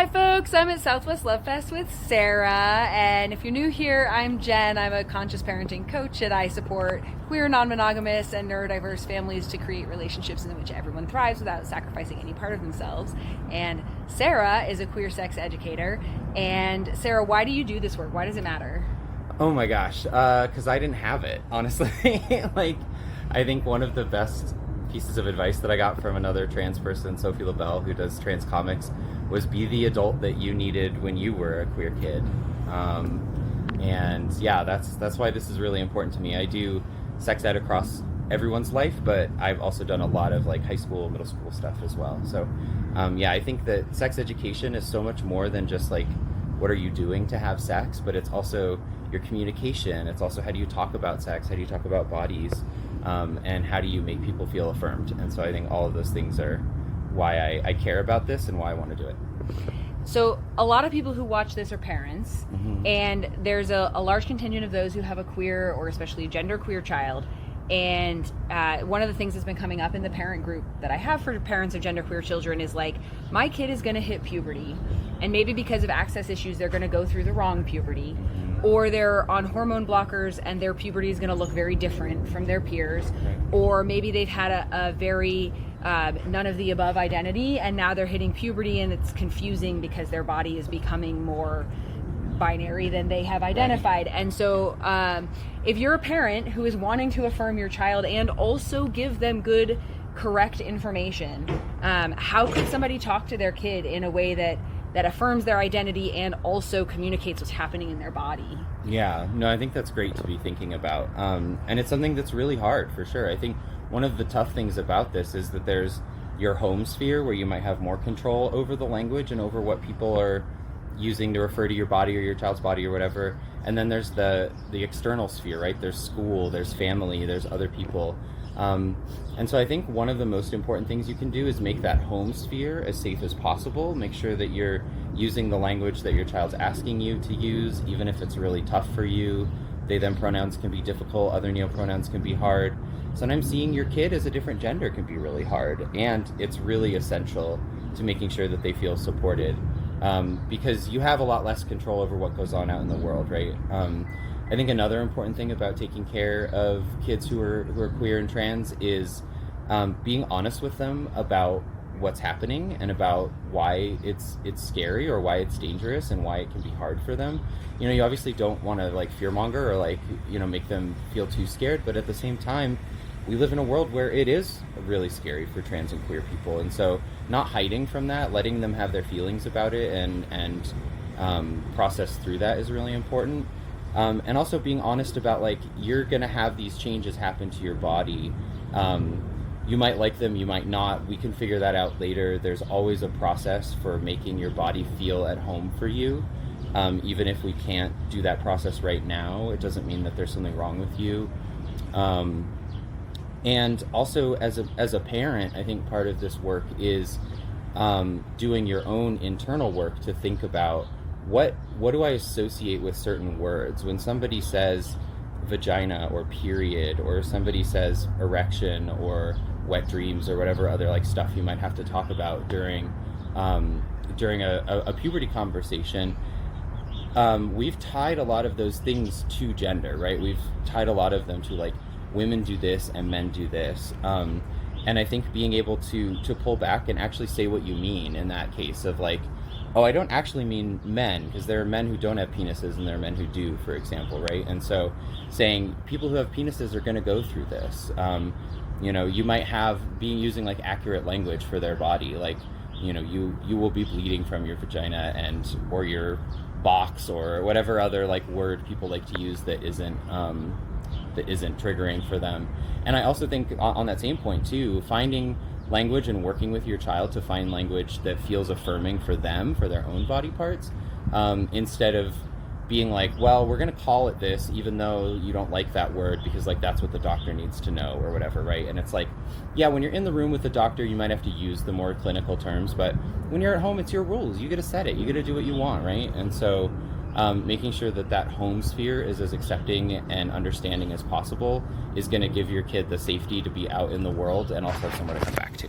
Hi folks, I'm at Southwest Love Fest with Sara, and if you're new here, I'm Jen. I'm a conscious parenting coach, and I support queer, non-monogamous, and neurodiverse families to create relationships in which everyone thrives without sacrificing any part of themselves. And Sara is a queer sex educator. And Sara, why do you do this work? Why does it matter? Oh my gosh, because I didn't have it, honestly. I think one of the best pieces of advice that I got from another trans person, Sophie LaBelle, who does trans comics, was be the adult that you needed when you were a queer kid. And yeah, that's why this is really important to me. I do sex ed across everyone's life, but I've also done a lot of high school, middle school stuff as well. So I think that sex education is so much more than just what are you doing to have sex, but it's also your communication. It's also how do you talk about sex, how do you talk about bodies, and how do you make people feel affirmed. And so I think all of those things are why I care about this and why I want to do it. So a lot of people who watch this are parents, and there's a large contingent of those who have a queer or especially genderqueer child. And one of the things that's been coming up in the parent group that I have for parents of genderqueer children is my kid is going to hit puberty, and maybe because of access issues they're going to go through the wrong puberty, or they're on hormone blockers and their puberty is going to look very different from their peers, or maybe they've had a very none of the above identity, and now they're hitting puberty and it's confusing because their body is becoming more binary than they have identified. And so if you're a parent who is wanting to affirm your child and also give them good, correct information, how could somebody talk to their kid in a way that affirms their identity and also communicates what's happening in their body? Yeah, no, I think that's great to be thinking about. And it's something that's really hard, for sure. I think one of the tough things about this is that there's your home sphere where you might have more control over the language and over what people are using to refer to your body or your child's body or whatever. And then there's the external sphere, right? There's school, there's family, there's other people. And so I think one of the most important things you can do is make that home sphere as safe as possible. Make sure that you're using the language that your child's asking you to use, even if it's really tough for you. They, them pronouns can be difficult. Other neopronouns can be hard. Sometimes seeing your kid as a different gender can be really hard. And it's really essential to making sure that they feel supported, because you have a lot less control over what goes on out in the world, right? I think another important thing about taking care of kids who are queer and trans is being honest with them about what's happening and about why it's scary or why it's dangerous and why it can be hard for them. You obviously don't want to fearmonger or make them feel too scared, but at the same time, we live in a world where it is really scary for trans and queer people, and so not hiding from that, letting them have their feelings about it and process through that is really important. And also being honest about you're gonna have these changes happen to your body. You might like them, you might not. We can figure that out later. There's always a process for making your body feel at home for you. Even if we can't do that process right now, it doesn't mean that there's something wrong with you. And also as a parent, I think part of this work is doing your own internal work to think about what do I associate with certain words. When somebody says vagina or period, or somebody says erection or wet dreams or whatever other stuff you might have to talk about during a puberty conversation, we've tied a lot of those things to gender, right? We've tied a lot of them to women do this and men do this. And I think being able to pull back and actually say what you mean in that case of oh, I don't actually mean men, because there are men who don't have penises and there are men who do, for example, right? And so saying people who have penises are going to go through this. You might using accurate language for their body, you will be bleeding from your vagina or your box or whatever other word people like to use that isn't triggering for them. And I also think on that same point too, finding language and working with your child to find language that feels affirming for them, for their own body parts, instead of being well, we're going to call it this even though you don't like that word because that's what the doctor needs to know or whatever, right? And it's yeah, when you're in the room with the doctor, you might have to use the more clinical terms, but when you're at home, it's your rules. You get to set it. You get to do what you want, right? And so making sure that home sphere is as accepting and understanding as possible is going to give your kid the safety to be out in the world and also somewhere to come back to.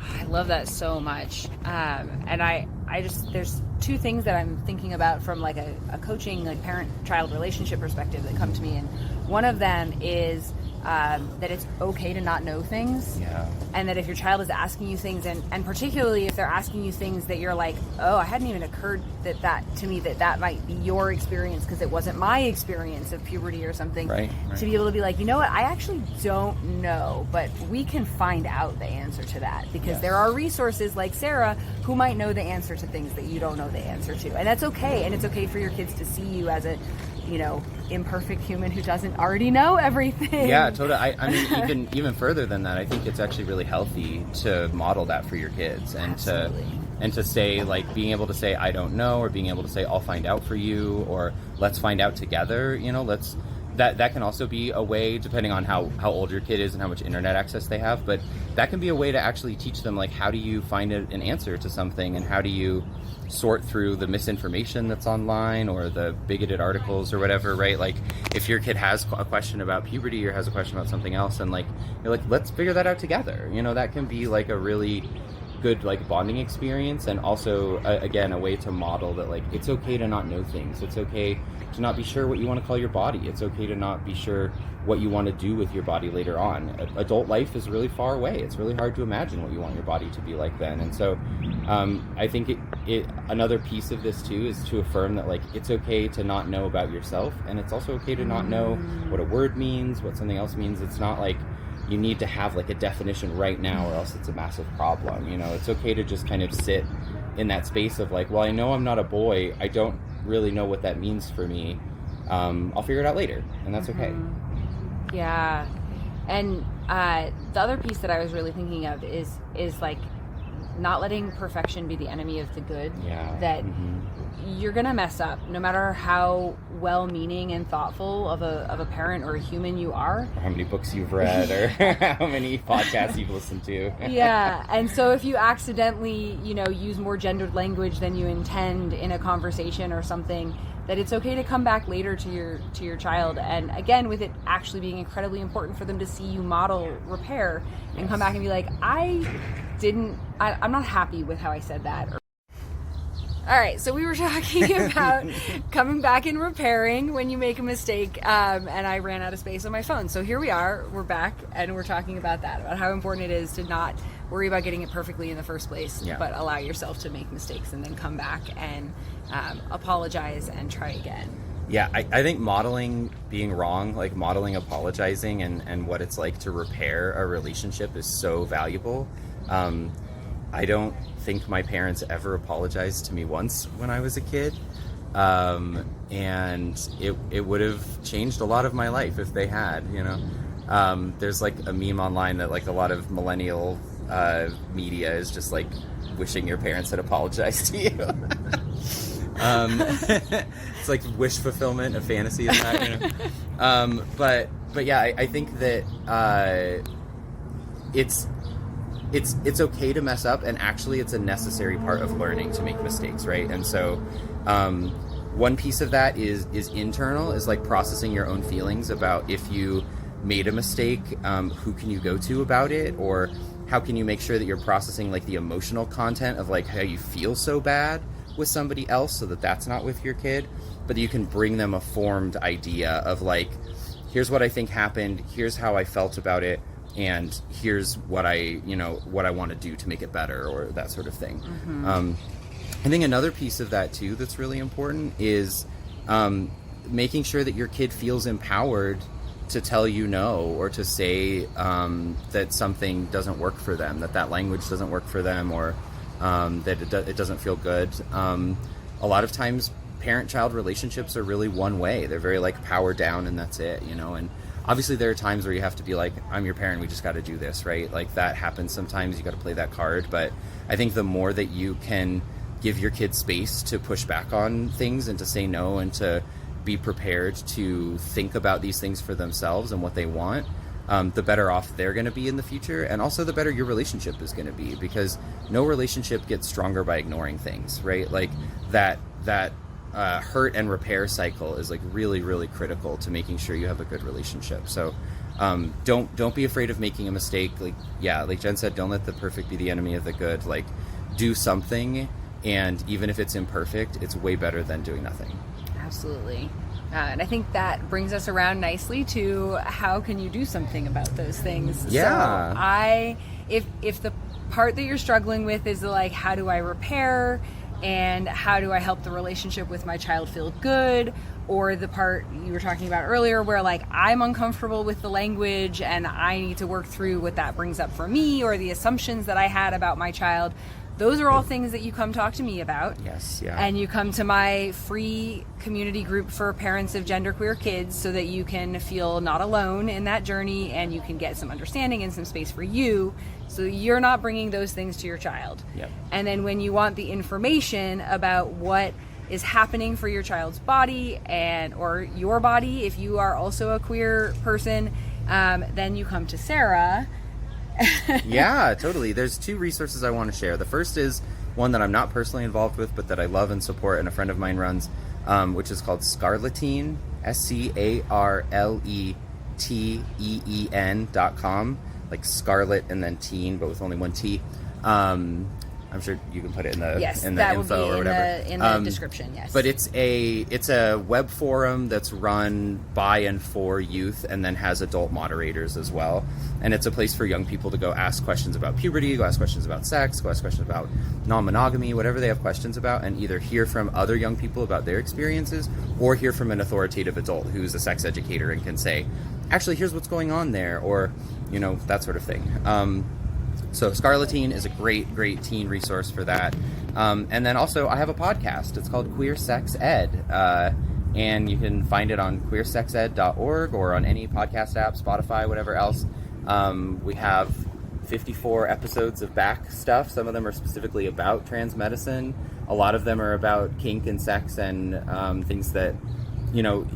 I I love that so much. And I just, there's two things that I'm thinking about from like a coaching, like parent-child relationship perspective that come to me. And one of them is that it's okay to not know things. Yeah. And that if your child is asking you things, and particularly if they're asking you things that you're like, oh, I hadn't even occurred that might be your experience because it wasn't my experience of puberty or something. Right. To be able to be like, you know what, I actually don't know, but we can find out the answer to that because there are resources like Sara who might know the answer to things that you don't know the answer to. And that's okay. And it's okay for your kids to see you as a, imperfect human who doesn't already know everything. Yeah, totally. I mean, even further than that, I think it's actually really healthy to model that for your kids and to say, like, being able to say I don't know, or being able to say I'll find out for you, or let's find out together. That can also be a way, depending on how old your kid is and how much internet access they have, but that can be a way to actually teach them, like, how do you find an answer to something, and how do you sort through the misinformation that's online or the bigoted articles or whatever, right? Like, if your kid has a question about puberty or has a question about something else, and like, you're like, let's figure that out together. That can be like a really good, like, bonding experience, and also again, a way to model that, like, it's okay to not know things. It's okay to not be sure what you want to call your body. It's okay to not be sure what you want to do with your body later on. Adult life is really far away. It's really hard to imagine what you want your body to be like then. And so I think another piece of this too is to affirm that, like, it's okay to not know about yourself, and it's also okay to not know what a word means, what something else means. It's not like you need to have like a definition right now or else it's a massive problem. It's okay to just kind of sit in that space of like, well, I know I'm not a boy. I don't really know what that means for me. I'll figure it out later, and that's okay. Yeah. And the other piece that I was really thinking of is like not letting perfection be the enemy of the good. Yeah. That you're gonna mess up no matter how well-meaning and thoughtful of a parent or a human you are, or how many books you've read, or how many podcasts you've listened to. Yeah. And so if you accidentally use more gendered language than you intend in a conversation or something, that it's okay to come back later to your child, and again, with it actually being incredibly important for them to see you model repair and come back and be like, I'm not happy with how I said that. All right, so we were talking about coming back and repairing when you make a mistake, and I ran out of space on my phone. So here we are, we're back, and we're talking about that, about how important it is to not worry about getting it perfectly in the first place, but allow yourself to make mistakes and then come back and apologize and try again. Yeah, I think modeling being wrong, like modeling apologizing and what it's like to repair a relationship is so valuable. I don't think my parents ever apologized to me once when I was a kid. And it would have changed a lot of my life if they had, There's like a meme online that like a lot of millennial media is just like wishing your parents had apologized to you. It's like wish fulfillment, a fantasy of that, But yeah, I think that it's okay to mess up, and actually it's a necessary part of learning to make mistakes, right? And so one piece of that is internal, is like processing your own feelings about if you made a mistake, who can you go to about it, or how can you make sure that you're processing like the emotional content of like how you feel so bad with somebody else, so that that's not with your kid, but you can bring them a formed idea of like, here's what I think happened, here's how I felt about it, and here's what I want to do to make it better, or that sort of thing. I think another piece of that too that's really important is making sure that your kid feels empowered to tell you no, or to say that something doesn't work for them, that language doesn't work for them, or that it doesn't feel good. A lot of times parent-child relationships are really one way. They're very like power down and that's it, and obviously there are times where you have to be like, I'm your parent, we just got to do this, right? Like that happens sometimes, you got to play that card. But I think the more that you can give your kids space to push back on things and to say no, and to be prepared to think about these things for themselves and what they want, the better off they're going to be in the future, and also the better your relationship is going to be, because no relationship gets stronger by ignoring things, right? Like that hurt and repair cycle is like really, really critical to making sure you have a good relationship. So Don't be afraid of making a mistake. Like Jen said, don't let the perfect be the enemy of the good. Like, do something, and even if it's imperfect, it's way better than doing nothing. Absolutely. And I think that brings us around nicely to how can you do something about those things. Yeah. So if the part that you're struggling with is like, how do I repair and how do I help the relationship with my child feel good, or the part you were talking about earlier where like I'm uncomfortable with the language and I need to work through what that brings up for me, or the assumptions that I had about my child, those are all things that you come talk to me about. Yes, yeah. And you come to my free community group for parents of genderqueer kids so that you can feel not alone in that journey, and you can get some understanding and some space for you so you're not bringing those things to your child. Yep. And then when you want the information about what is happening for your child's body or your body, if you are also a queer person, then you come to Sara. Yeah, totally. There's 2 resources I want to share. The first is one that I'm not personally involved with, but that I love and support, and a friend of mine runs, which is called Scarleteen, SCARLETEEN.com, like Scarlet and then teen, but with only one T. I'm sure you can put it in the info or whatever. In the description, yes. But it's a web forum that's run by and for youth, and then has adult moderators as well. And it's a place for young people to go ask questions about puberty, go ask questions about sex, go ask questions about non-monogamy, whatever they have questions about, and either hear from other young people about their experiences, or hear from an authoritative adult who's a sex educator and can say, actually, here's what's going on there, or, that sort of thing. So Scarleteen is a great teen resource for that. And then also I have a podcast. It's called Queer Sex Ed. And you can find it on queersexed.org or on any podcast app, Spotify, whatever else. We have 54 episodes of back stuff. Some of them are specifically about trans medicine. A lot of them are about kink and sex and things that,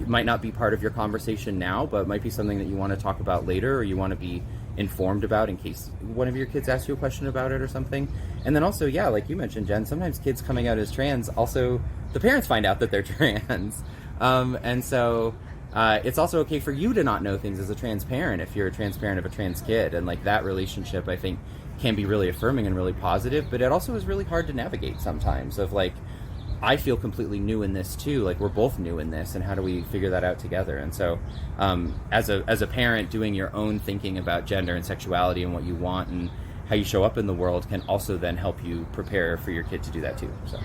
might not be part of your conversation now, but might be something that you want to talk about later, or you want to be informed about in case one of your kids asks you a question about it or something. And then also, like you mentioned, Jen, sometimes kids coming out as trans, also the parents find out that they're trans. And so it's also okay for you to not know things as a trans parent if you're a trans parent of a trans kid. And like that relationship, I think, can be really affirming and really positive, but it also is really hard to navigate sometimes of like, I feel completely new in this too. Like, we're both new in this, and how do we figure that out together? And so, as a parent, doing your own thinking about gender and sexuality and what you want and how you show up in the world can also then help you prepare for your kid to do that too. So,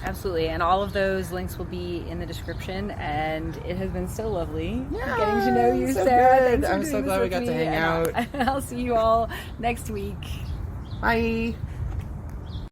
absolutely, and all of those links will be in the description. And it has been so lovely getting to know you, so Sara. Good. I'm so glad we got to hang out. I'll see you all next week. Bye.